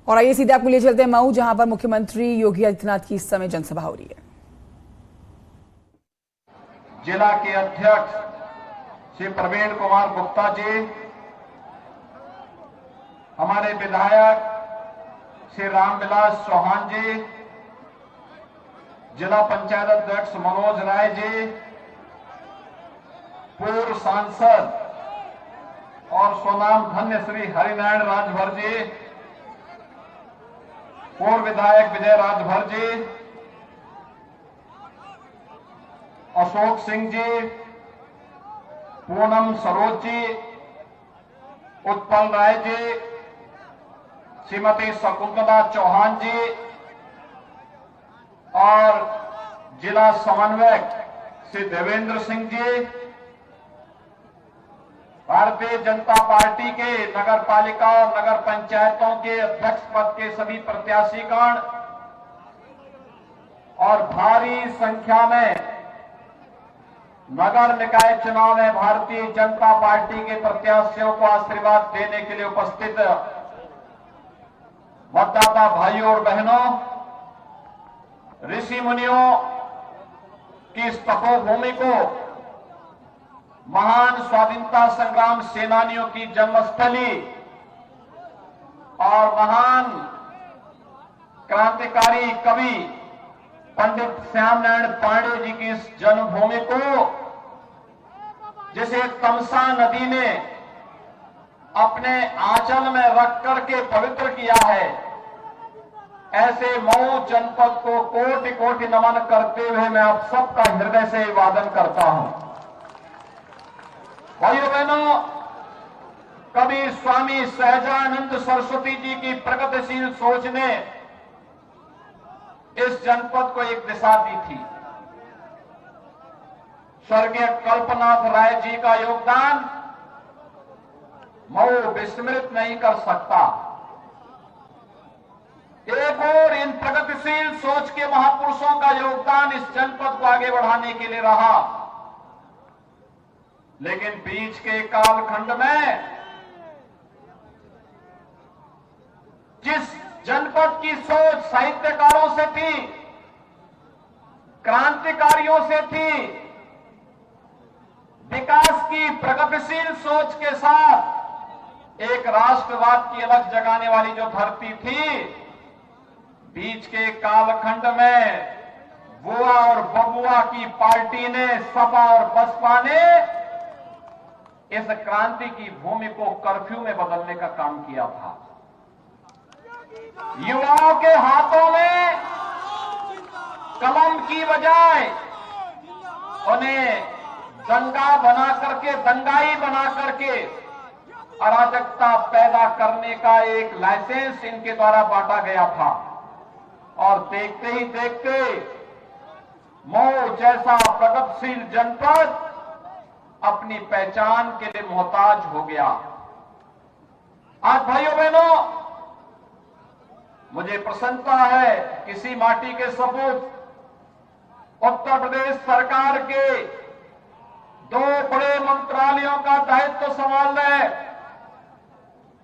और आइए सीधे आपको ले चलते हैं मऊ, जहां पर मुख्यमंत्री योगी आदित्यनाथ की इस समय जनसभा हो रही है। जिला के अध्यक्ष श्री प्रवीण कुमार गुप्ता जी, हमारे विधायक श्री रामविलास चौहान जी, जिला पंचायत अध्यक्ष मनोज राय जी, पूर्व सांसद और स्वनाम धन्य श्री हरिनारायण राजभर जी, पूर्व विधायक विजय राजभर जी, अशोक सिंह जी, पूनम सरोज जी, उत्पल राय जी, श्रीमती शकुंतला चौहान जी और जिला समन्वयक श्री देवेंद्र सिंह जी, भारतीय जनता पार्टी के नगर पालिका और नगर पंचायतों के अध्यक्ष पद के सभी प्रत्याशीगण और भारी संख्या में नगर निकाय चुनाव में भारतीय जनता पार्टी के प्रत्याशियों को आशीर्वाद देने के लिए उपस्थित मतदाता भाइयों और बहनों, ऋषि मुनियों की इस तपोभूमि को महान स्वाधीनता संग्राम सेनानियों की जन्मस्थली और महान क्रांतिकारी कवि पंडित श्यामनारायण पांडे जी की इस जन्मभूमि को, जिसे तमसा नदी ने अपने आंचल में रख करके पवित्र किया है, ऐसे मऊ जनपद को कोटि कोटि नमन करते हुए मैं आप सबका हृदय से अभिवादन करता हूं। भाइयों बहनों, कवि स्वामी सहजानंद सरस्वती जी की प्रगतिशील सोच ने इस जनपद को एक दिशा दी थी। स्वर्गीय कल्पनाथ राय जी का योगदान मऊ विस्मृत नहीं कर सकता। एक और इन प्रगतिशील सोच के महापुरुषों का योगदान इस जनपद को आगे बढ़ाने के लिए रहा, लेकिन बीच के कालखंड में जिस जनपद की सोच साहित्यकारों से थी, क्रांतिकारियों से थी, विकास की प्रगतिशील सोच के साथ एक राष्ट्रवाद की अलग जगाने वाली जो धरती थी, बीच के कालखंड में बुआ और बबुआ की पार्टी ने, सपा और बसपा ने इस क्रांति की भूमि को कर्फ्यू में बदलने का काम किया था। युवाओं के हाथों में कलम की बजाय उन्हें दंगा बना करके, दंगाई बना करके अराजकता पैदा करने का एक लाइसेंस इनके द्वारा बांटा गया था। और देखते ही देखते मऊ जैसा प्रगतिशील जनपद अपनी पहचान के लिए मोहताज हो गया। आज भाइयों बहनों, मुझे प्रसन्नता है किसी माटी के सपूत उत्तर प्रदेश सरकार के दो बड़े मंत्रालयों का दायित्व संभाल रहे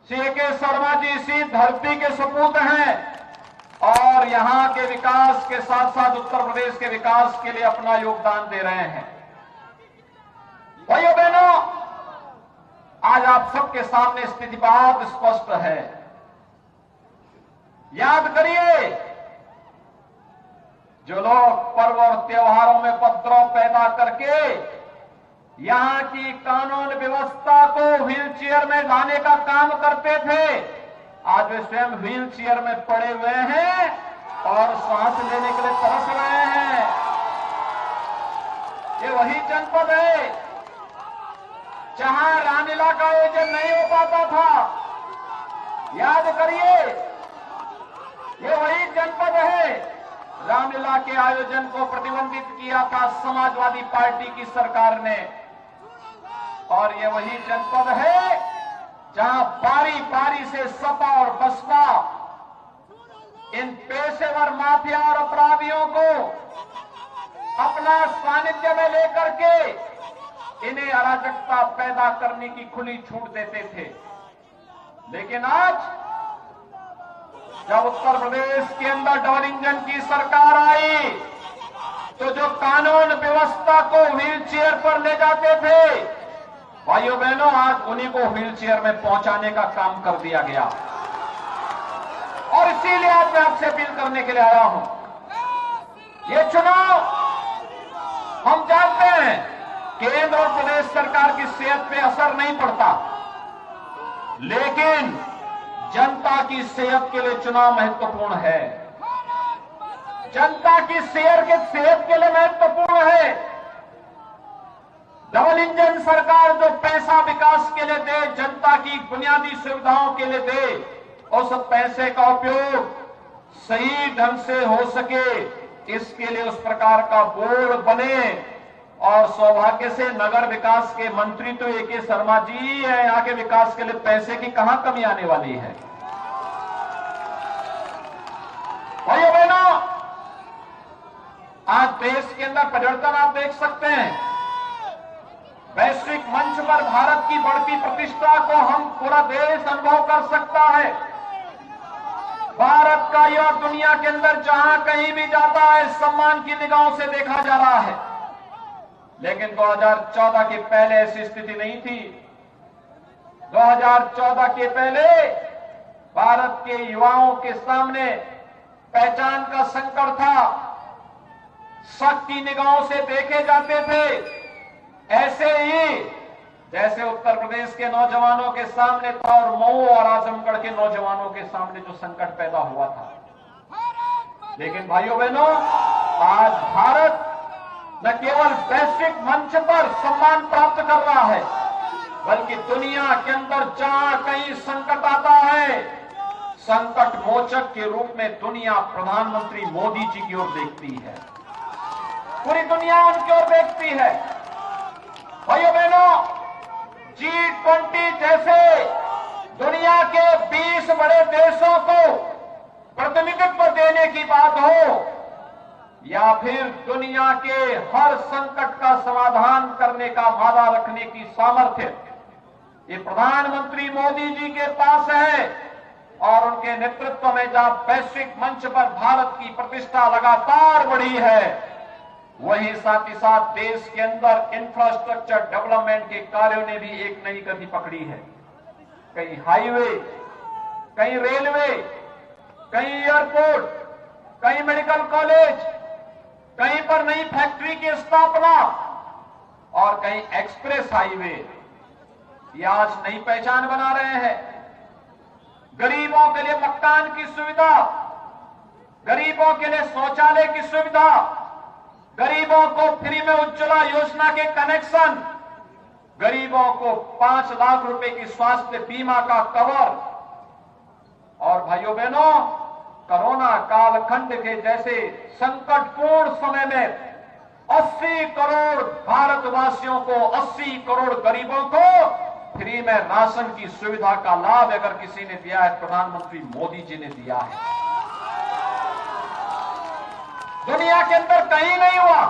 श्री के शर्मा जी इसी धरती के सपूत हैं और यहां के विकास के साथ साथ उत्तर प्रदेश के विकास के लिए अपना योगदान दे रहे हैं। भाइयों बहनों, आज आप सबके सामने स्थिति बहुत स्पष्ट है। याद करिए, जो लोग पर्व और त्योहारों में उपद्रव पैदा करके यहां की कानून व्यवस्था को व्हील चेयर में लाने का काम करते थे, आज वे स्वयं व्हील चेयर में पड़े हुए हैं और सांस लेने के लिए तरस रहे हैं। ये वही जनपद है जहां रामलीला का आयोजन नहीं हो पाता था। याद करिए, ये वही जनपद है, रामलीला के आयोजन को प्रतिबंधित किया था समाजवादी पार्टी की सरकार ने। और ये वही जनपद है जहां बारी बारी से सपा और बसपा इन पेशेवर माफिया और अपराधियों को अपना सानिध्य में लेकर के इन्हें अराजकता पैदा करने की खुली छूट देते थे। लेकिन आज जब उत्तर प्रदेश के अंदर डबल इंजन की सरकार आई तो जो कानून व्यवस्था को व्हील चेयर पर ले जाते थे, भाइयों बहनों, आज उन्हीं को व्हील चेयर में पहुंचाने का काम कर दिया गया। और इसीलिए आज मैं आपसे अपील करने के लिए आया हूं। ये चुनाव हम जानते हैं केंद्र और प्रदेश सरकार की सेहत पे असर नहीं पड़ता, लेकिन जनता की सेहत के लिए चुनाव महत्वपूर्ण है। जनता की सेहत के लिए महत्वपूर्ण है। डबल इंजन सरकार जो पैसा विकास के लिए दे, जनता की बुनियादी सुविधाओं के लिए दे, उस पैसे का उपयोग सही ढंग से हो सके, इसके लिए उस प्रकार का बोर्ड बने। और सौभाग्य से नगर विकास के मंत्री तो ए.के. शर्मा जी है। यहाँ के विकास के लिए पैसे की कहां कमी आने वाली है? भाइयों बहनों, आज देश के अंदर परिवर्तन आप देख सकते हैं। वैश्विक मंच पर भारत की बढ़ती प्रतिष्ठा को हम पूरा देश अनुभव कर सकता है। भारत का यह दुनिया के अंदर जहां कहीं भी जाता है, सम्मान की निगाहों से देखा जा रहा है। लेकिन 2014 के पहले ऐसी स्थिति नहीं थी। 2014 के पहले भारत के युवाओं के सामने पहचान का संकट था। शक की निगाहों से देखे जाते थे। ऐसे ही जैसे उत्तर प्रदेश के नौजवानों के सामने था और मऊ और आजमगढ़ के नौजवानों के सामने जो संकट पैदा हुआ था। लेकिन भाइयों बहनों, आज भारत न केवल वैश्विक मंच पर सम्मान प्राप्त कर रहा है, बल्कि दुनिया के अंदर जहां कहीं संकट आता है, संकट मोचक के रूप में दुनिया प्रधानमंत्री मोदी जी की ओर देखती है। पूरी दुनिया उनकी ओर देखती है। भाइयों बहनों, G20 जैसे दुनिया के 20 बड़े देशों को प्रतिनिधित्व देने की बात हो, या फिर दुनिया के हर संकट का समाधान करने का वादा रखने की सामर्थ्य ये प्रधानमंत्री मोदी जी के पास है। और उनके नेतृत्व में जहां वैश्विक मंच पर भारत की प्रतिष्ठा लगातार बढ़ी है, वहीं साथ ही साथ देश के अंदर इंफ्रास्ट्रक्चर डेवलपमेंट के कार्यों ने भी एक नई गति पकड़ी है। कहीं हाईवे, कहीं रेलवे, कहीं एयरपोर्ट, कहीं मेडिकल कॉलेज, कहीं पर नई फैक्ट्री की स्थापना और कहीं एक्सप्रेस हाईवे, ये आज नई पहचान बना रहे हैं। गरीबों के लिए मकान की सुविधा, गरीबों के लिए शौचालय की सुविधा, गरीबों को फ्री में उज्ज्वला योजना के कनेक्शन, गरीबों को 5 लाख रुपए की स्वास्थ्य बीमा का कवर। और भाइयों बहनों, कोरोना कालखंड के जैसे संकटपूर्ण समय में 80 करोड़ भारतवासियों को, 80 करोड़ गरीबों को फ्री में राशन की सुविधा का लाभ अगर किसी ने दिया है, प्रधानमंत्री मोदी जी ने दिया है। दुनिया के अंदर कहीं नहीं हुआ,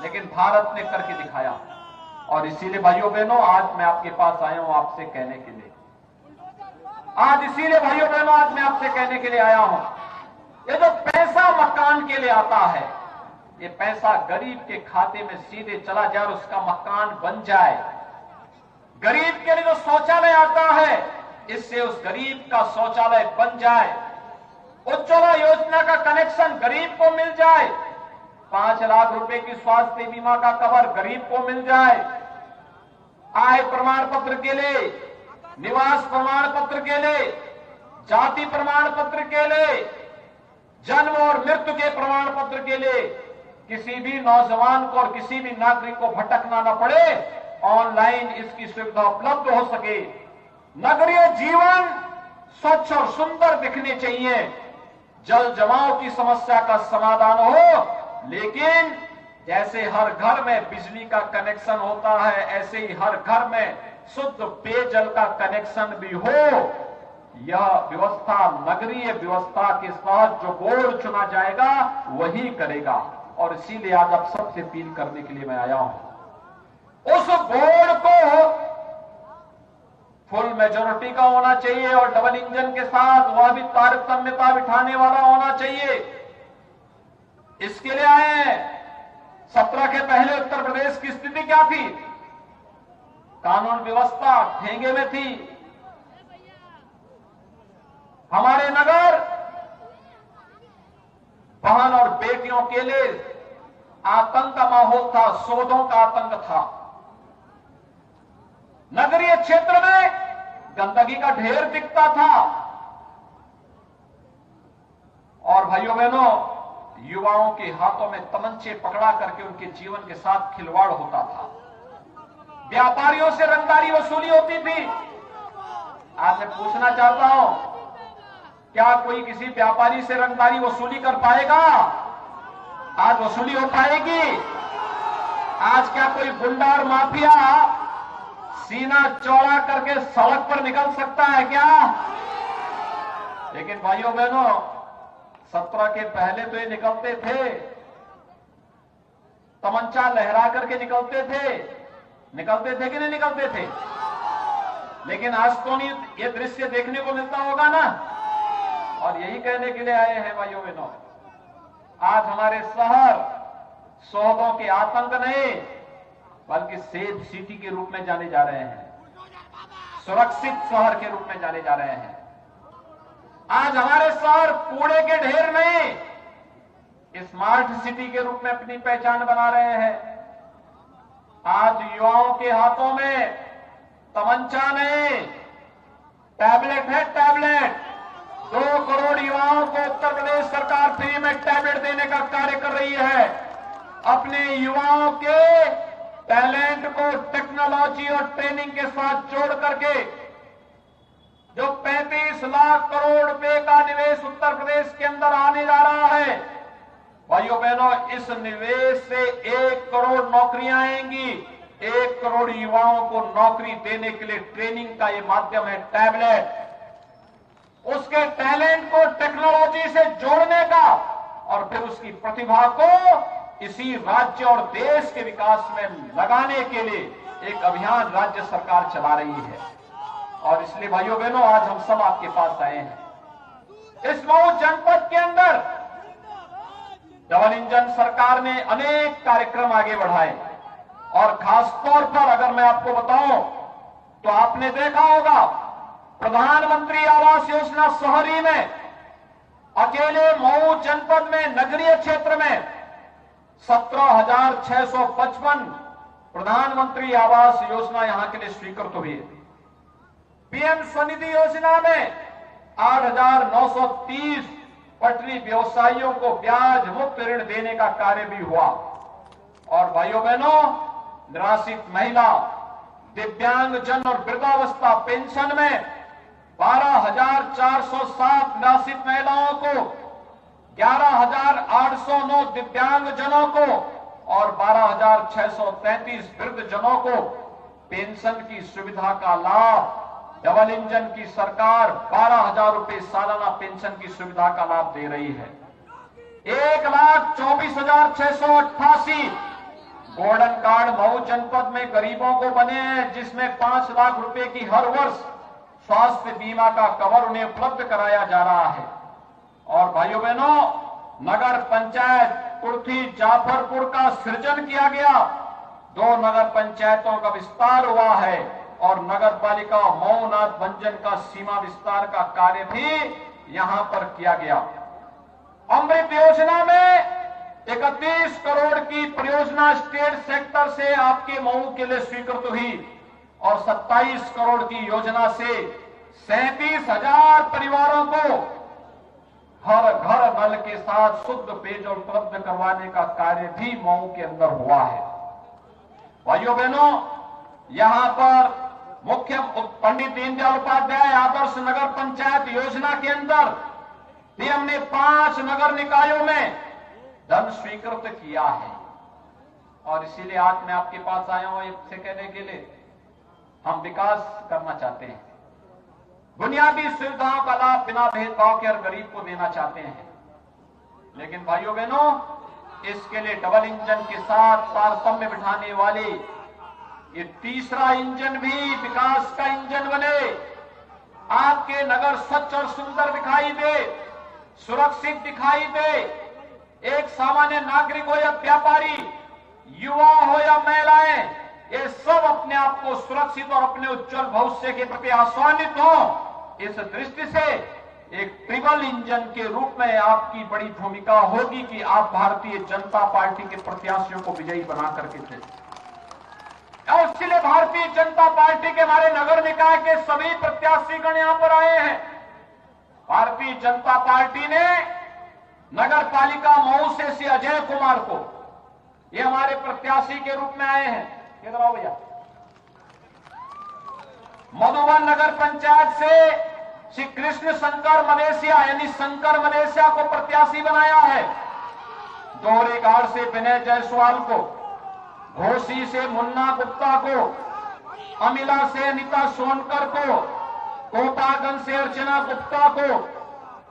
लेकिन भारत ने करके दिखाया। और इसीलिए भाइयों बहनों, आज मैं आपके पास आया हूं आपसे कहने के लिए। आज इसीलिए भाइयों बहनों, आज मैं आपसे कहने के लिए आया हूं, ये जो पैसा मकान के लिए आता है, ये पैसा गरीब के खाते में सीधे चला जाए और उसका मकान बन जाए। गरीब के लिए जो शौचालय आता है, इससे उस गरीब का शौचालय बन जाए। उज्ज्वला योजना का कनेक्शन गरीब को मिल जाए। 5 लाख रुपए की स्वास्थ्य बीमा का कवर गरीब को मिल जाए। आय प्रमाण पत्र के लिए, निवास प्रमाण पत्र के लिए, जाति प्रमाण पत्र के लिए, जन्म और मृत्यु के प्रमाण पत्र के लिए किसी भी नौजवान को और किसी भी नागरिक को भटकना न पड़े, ऑनलाइन इसकी सुविधा उपलब्ध हो सके। नगरीय जीवन स्वच्छ और सुंदर दिखने चाहिए। जल जमाव की समस्या का समाधान हो, लेकिन जैसे हर घर में बिजली का कनेक्शन होता है, ऐसे ही हर घर में शुद्ध पेयजल का कनेक्शन भी हो। यह व्यवस्था नगरीय व्यवस्था के साथ जो बोर्ड चुना जाएगा वही करेगा। और इसीलिए आज आप सबसे अपील करने के लिए मैं आया हूं, उस बोर्ड को फुल मेजोरिटी का होना चाहिए और डबल इंजन के साथ वह भी तारतम्यता बिठाने वाला होना चाहिए। इसके लिए आए हैं। 17 के पहले उत्तर प्रदेश की स्थिति क्या थी? कानून व्यवस्था ठेंगे में थी। हमारे नगर बहन और बेटियों के लिए आतंक का माहौल था, शोधों का आतंक था। नगरीय क्षेत्र में गंदगी का ढेर दिखता था और भाइयों बहनों, युवाओं के हाथों में तमंचे पकड़ा करके उनके जीवन के साथ खिलवाड़ होता था। व्यापारियों से रंगदारी वसूली होती थी। आज मैं पूछना चाहता हूं, क्या कोई किसी व्यापारी से रंगदारी वसूली कर पाएगा? आज वसूली हो पाएगी? आज क्या कोई गुंडा और माफिया सीना चौड़ा करके सड़क पर निकल सकता है क्या? लेकिन भाइयों बहनों, 17 के पहले तो ये निकलते थे, तमंचा लहरा करके निकलते थे कि नहीं निकलते थे? लेकिन आज तो नहीं ये दृश्य देखने को मिलता होगा ना। और यही कहने के लिए आए हैं भाइयों बहनों, आज हमारे शहर शोधों के आतंक नहीं बल्कि सेफ सिटी के रूप में जाने जा रहे हैं, सुरक्षित शहर के रूप में जाने जा रहे हैं। आज हमारे शहर कूड़े के ढेर नहीं स्मार्ट सिटी के रूप में अपनी पहचान बना रहे हैं। आज युवाओं के हाथों में तमंचा नहीं, टैबलेट है, टैबलेट। 2 करोड़ युवाओं को उत्तर प्रदेश सरकार फ्री में टैबलेट देने का कार्य कर रही है। अपने युवाओं के टैलेंट को टेक्नोलॉजी और ट्रेनिंग के साथ जोड़ करके जो 35 लाख करोड़ रुपए का निवेश उत्तर प्रदेश के अंदर आने जा रहा है, भाइयों बहनों, इस निवेश से 1 करोड़ नौकरियां आएंगी। 1 करोड़ युवाओं को नौकरी देने के लिए ट्रेनिंग का ये माध्यम है टैबलेट। उसके टैलेंट को टेक्नोलॉजी से जोड़ने का और फिर उसकी प्रतिभा को इसी राज्य और देश के विकास में लगाने के लिए एक अभियान राज्य सरकार चला रही है। और इसलिए भाइयों बहनों, आज हम सब आपके पास आए हैं। इस मऊ जनपद के अंदर डबल इंजन सरकार ने अनेक कार्यक्रम आगे बढ़ाए और खासतौर पर अगर मैं आपको बताऊं तो आपने देखा होगा प्रधानमंत्री आवास योजना शहरी में अकेले मऊ जनपद में नगरीय क्षेत्र में 17,655 प्रधानमंत्री आवास योजना यहां के लिए स्वीकृत हुई। पीएम स्वनिधि योजना में 8,930 पटरी व्यवसायियों को ब्याज मुक्त ऋण देने का कार्य भी हुआ। और भाइयों बहनों, निराश्रित महिला, दिव्यांगजन और वृद्धावस्था पेंशन में 12,407 निराश्रित महिलाओं को, 11,809 दिव्यांगजनों को और 12,633 वृद्धजनों को पेंशन की सुविधा का लाभ डबल इंजन की सरकार 12,000 रुपए सालाना पेंशन की सुविधा का लाभ दे रही है। 1,24,688 गोल्डन कार्ड मऊ जनपद में गरीबों को बने हैं, जिसमें 5 लाख रुपए की हर वर्ष स्वास्थ्य बीमा का कवर उन्हें उपलब्ध कराया जा रहा है। और भाइयों बहनों, नगर पंचायत कुर्थी जाफरपुर का सृजन किया गया। 2 नगर पंचायतों का विस्तार हुआ है और नगर पालिका मऊनाथ भंजन का सीमा विस्तार का कार्य भी यहां पर किया गया। अमृत योजना में 31 करोड़ की परियोजना स्टेट सेक्टर से आपके मऊ के लिए स्वीकृत हुई और 27 करोड़ की योजना से 37,000 परिवारों को हर घर नल के साथ शुद्ध पेयजल उपलब्ध करवाने का कार्य भी मऊ के अंदर हुआ है। भाइयों बहनों, यहां पर मुख्य पंडित दीनदयाल उपाध्याय आदर्श नगर पंचायत योजना के अंदर भी हमने 5 नगर निकायों में धन स्वीकृत किया है। और इसीलिए आज मैं आपके पास आया हूं इससे कहने के लिए, हम विकास करना चाहते हैं, बुनियादी सुविधाओं का लाभ बिना भेदभाव के हर गरीब को देना चाहते हैं। लेकिन भाइयों बहनों, इसके लिए डबल इंजन के साथ तारतम्य बिठाने वाली ये तीसरा इंजन भी विकास का इंजन बने, आपके नगर स्वच्छ और सुंदर दिखाई दे, सुरक्षित दिखाई दे। एक सामान्य नागरिक हो या व्यापारी, युवा हो या महिलाएं, ये सब अपने आप को सुरक्षित और अपने उज्जवल भविष्य के प्रति आश्वानित हो। इस दृष्टि से एक ट्रिपल इंजन के रूप में आपकी बड़ी भूमिका होगी कि आप भारतीय जनता पार्टी के प्रत्याशियों को विजयी बना करके दे। और इसलिए भारतीय जनता पार्टी के हमारे नगर निकाय के सभी प्रत्याशीगण यहां पर आए हैं। भारतीय जनता पार्टी ने नगर पालिका मऊ से श्री अजय कुमार को, ये हमारे प्रत्याशी के रूप में आए हैं। इधर आओ भैया। मधुबन नगर पंचायत से श्री कृष्ण शंकर मदेशिया यानी शंकर मदेशिया को प्रत्याशी बनाया है। दोहरे गाड़ से विनय जायसवाल को, घोसी से मुन्ना गुप्ता को, अमिला से अनिता सोनकर को, कोपागंज से अर्चना गुप्ता को,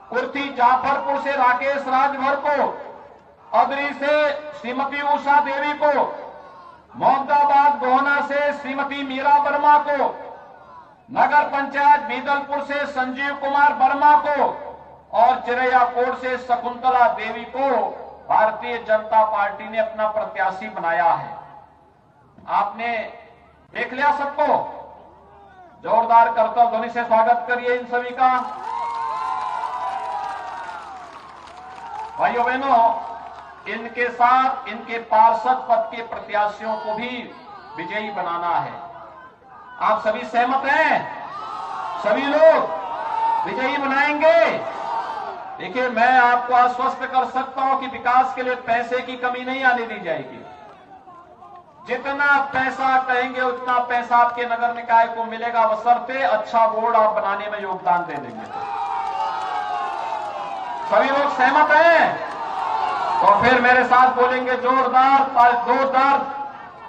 कुर्ती जाफरपुर से राकेश राजभर को, अदरी से श्रीमती उषा देवी को, मोहम्मदाबाद गोहना से श्रीमती मीरा वर्मा को, नगर पंचायत बीदलपुर से संजीव कुमार वर्मा को और चिरैया कोट से शकुंतला देवी को भारतीय जनता पार्टी ने अपना प्रत्याशी बनाया है। आपने देख लिया सबको? जोरदार करतल ध्वनि से स्वागत करिए इन सभी का। भाइयों बहनों, इनके साथ इनके पार्षद पद के प्रत्याशियों को भी विजयी बनाना है। आप सभी सहमत हैं? सभी लोग विजयी बनाएंगे? देखिए, मैं आपको आश्वस्त कर सकता हूं कि विकास के लिए पैसे की कमी नहीं आने दी जाएगी। जितना पैसा कहेंगे उतना पैसा आपके नगर निकाय को मिलेगा, बशर्ते अच्छा बोर्ड आप बनाने में योगदान दे देंगे। सभी लोग सहमत हैं? तो फिर मेरे साथ बोलेंगे जोरदार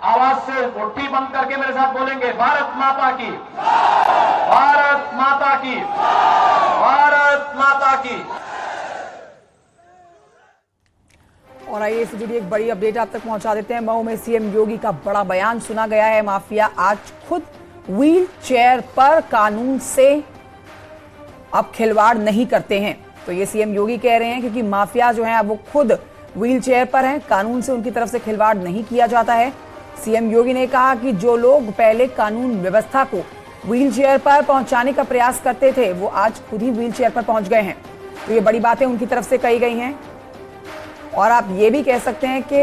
आवाज से, मुट्ठी बंद करके मेरे साथ बोलेंगे, भारत माता की, भारत माता की, भारत माता की। और आइए इससे जुड़ी एक बड़ी अपडेट आप तक पहुंचा देते हैं। मऊ में सीएम योगी का बड़ा बयान सुना गया है। माफिया आज खुद व्हील चेयर पर कानून से अब खिलवाड़ नहीं करते हैं। तो ये सीएम योगी कह रहे हैं क्योंकि माफिया जो है वो खुद व्हील चेयर पर हैं, कानून से उनकी तरफ से खिलवाड़ नहीं किया जाता है। सीएम योगी ने कहा कि जो लोग पहले कानून व्यवस्था को व्हील चेयर पर पहुंचाने का प्रयास करते थे वो आज खुद ही व्हील चेयर पर पहुंच गए हैं। तो ये बड़ी बातें उनकी तरफ से कही गई हैं। और आप ये भी कह सकते हैं कि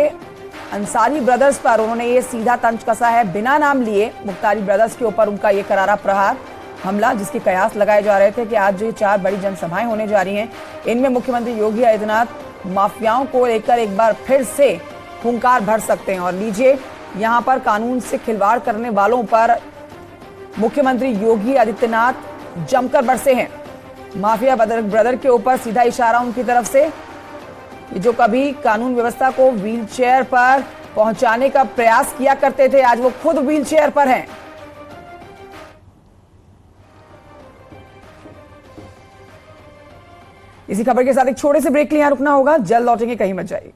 अंसारी ब्रदर्स पर उन्होंने ये सीधा तंज कसा है, बिना नाम लिए मुख्तारी ब्रदर्स के ऊपर उनका ये करारा प्रहार हमला, जिसके कयास लगाए जा रहे थे कि आज जो 4 बड़ी जनसभाएं होने जा रही हैं, इनमें मुख्यमंत्री योगी आदित्यनाथ माफियाओं को लेकर एक बार फिर से हुंकार भर सकते हैं। और लीजिए, यहाँ पर कानून से खिलवाड़ करने वालों पर मुख्यमंत्री योगी आदित्यनाथ जमकर बरसे हैं। माफिया ब्रदर के ऊपर सीधा इशारा उनकी तरफ से, जो कभी कानून व्यवस्था को व्हील चेयर पर पहुंचाने का प्रयास किया करते थे, आज वो खुद व्हील चेयर पर हैं। इसी खबर के साथ एक छोटे से ब्रेक के लिए यहां रुकना होगा, जल्द लौटेंगे, कहीं मत जाइए।